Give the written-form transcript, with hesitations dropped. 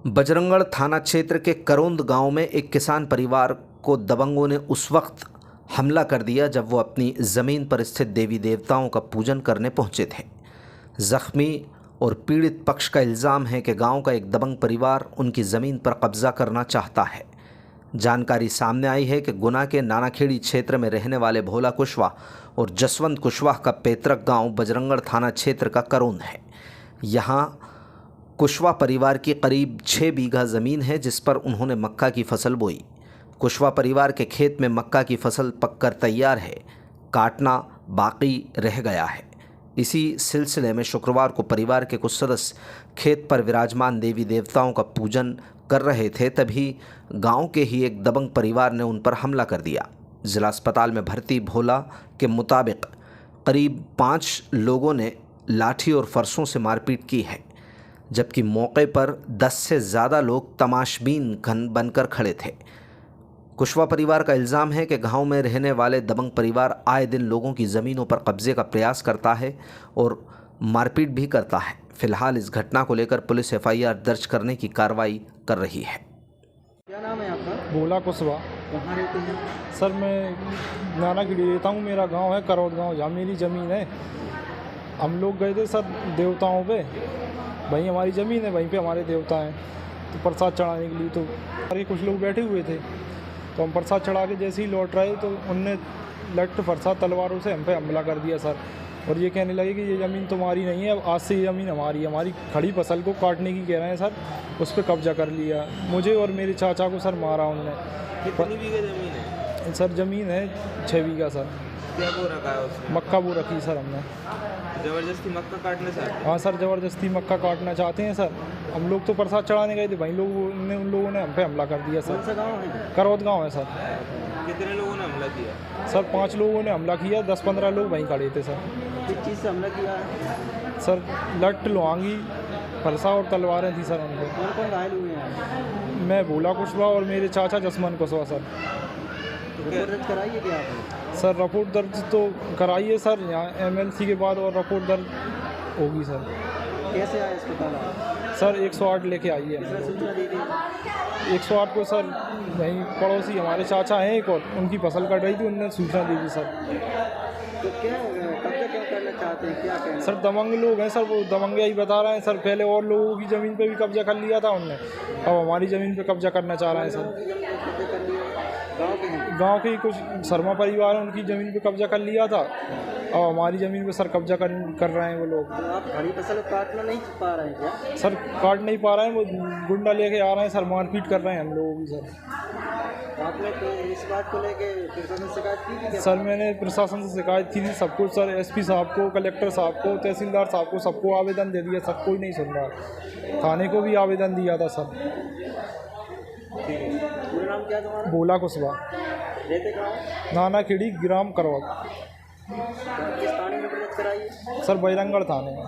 बजरंगगढ़ थाना क्षेत्र के करौंद गांव में एक किसान परिवार को दबंगों ने उस वक्त हमला कर दिया जब वो अपनी ज़मीन पर स्थित देवी देवताओं का पूजन करने पहुंचे थे। जख्मी और पीड़ित पक्ष का इल्ज़ाम है कि गांव का एक दबंग परिवार उनकी ज़मीन पर कब्जा करना चाहता है। जानकारी सामने आई है कि गुना के नानाखेड़ी क्षेत्र में रहने वाले भोला कुशवाहा और जसवंत कुशवाहा का पैतृक गांव बजरंगगढ़ थाना क्षेत्र का करौंद है। यहाँ कुशवाहा परिवार की करीब 6 बीघा ज़मीन है जिस पर उन्होंने मक्का की फसल बोई। कुशवाहा परिवार के खेत में मक्का की फसल पककर तैयार है, काटना बाकी रह गया है। इसी सिलसिले में शुक्रवार को परिवार के कुछ सदस्य खेत पर विराजमान देवी देवताओं का पूजन कर रहे थे, तभी गांव के ही एक दबंग परिवार ने उन पर हमला कर दिया। जिला अस्पताल में भर्ती भोला के मुताबिक करीब 5 लोगों ने लाठी और फरसों से मारपीट की है, जबकि मौके पर 10 से ज़्यादा लोग तमाशबीन बनकर खड़े थे। कुशवाहा परिवार का इल्ज़ाम है कि गांव में रहने वाले दबंग परिवार आए दिन लोगों की ज़मीनों पर कब्जे का प्रयास करता है और मारपीट भी करता है। फिलहाल इस घटना को लेकर पुलिस FIR दर्ज करने की कार्रवाई कर रही है। क्या नाम है आपका? भोला कुशवाहा। कहाँ रहते हैं? सर मैं नानाखेड़ी रहता हूँ। मेरा गांव है करौद गांव, जहाँ मेरी ज़मीन है। हम लोग गए थे सर देवताओं पे, वहीं हमारी ज़मीन है, वहीं पे हमारे देवता हैं, तो प्रसाद चढ़ाने के लिए तो अरे कुछ लोग बैठे हुए थे, तो हम प्रसाद चढ़ा के जैसे ही लौट रहे तो उनने लट प्रसाद तलवारों से हम पे हमला कर दिया सर। और ये कहने लगे कि ये ज़मीन तुम्हारी नहीं है, अब आज से ये ज़मीन हमारी है। हमारी खड़ी फसल को काटने की कह रहे हैं सर, उस पर कब्जा कर लिया। मुझे और मेरे चाचा को सर मारा उनने। कितनी बीघे ज़मीन है? सर ज़मीन है 6 बीघा सर। क्या बो रखा है उसमें? मक्का बो रखी सर हमने। ज़बरदस्ती मक्का काटने चाहते हैं? हाँ सर, ज़बरदस्ती मक्का काटना चाहते हैं सर। हम लोग तो प्रसाद चढ़ाने गए थे, भाई उन लोगों ने हम पे हमला कर दिया सर। कौन सा गाँव है? करौद गाँव है सर। कितने लोगों ने हमला किया? सर 5 लोगों ने हमला किया, 10-15 लोग वहीं खड़े थे सर। किस चीज़ से हमला किया है? सर लट लोहांगी फरसा और तलवारें थी सर उनको। कौन कौन घायल हुए हैं? मैं भोला कुशवाहा और मेरे चाचा जसवंत कुशवाहा सर। रिपोर्ट दर्ज कराइए क्या आपने? सर रिपोर्ट दर्ज तो कराइए सर, यहाँ MLC के बाद और रिपोर्ट दर्ज होगी सर। कैसे आए अस्पताल आप? सर 108 लेके आइए। किसने सूचना दी थी? 108 को सर वहीं पड़ोसी हमारे चाचा हैं एक, और उनकी फसल कट रही थी, उनने सूचना दी थी सर। तो क्या कब्जा क्यों करना चाहते हैं, क्या कहना? सर दबंग लोग हैं सर, वो दबंगे ही बता रहे हैं सर। पहले और लोगों की ज़मीन पे भी कब्जा कर लिया था उनने, अब हमारी ज़मीन पे कब्जा करना चाह रहे हैं सर। कब्जा कर लिया? गाँव के हैं? गांव के ही कुछ शर्मा परिवार है, उनकी ज़मीन पे कब्जा कर लिया था, अब हमारी ज़मीन पे सर कब्जा कर रहे हैं वो लोग। तो आप खड़ी फसल काटना नहीं पा रहे हैं क्या? सर काट नहीं पा रहे हैं, वो गुंडा लेके आ रहे हैं सर, मारपीट कर रहे हैं हम लोगों की सर। आपने तो इस बात को लेके प्रशासन से शिकायत की थी क्या? सर मैंने प्रशासन से शिकायत की थी सबको सर, SP साहब को, कलेक्टर साहब को, तहसीलदार साहब को, सबको आवेदन दे दिया, सब कोई नहीं सुन रहा। थाने को भी आवेदन दिया था सर। ठीक है, पूरा नाम क्या तुम्हारा? भोला कुशवाहा, रहते गाँव? नानाखेड़ी, ग्राम करौद। किस थाने में प्रदर्शित कराइए? सर बजरंगगढ़ थाने में।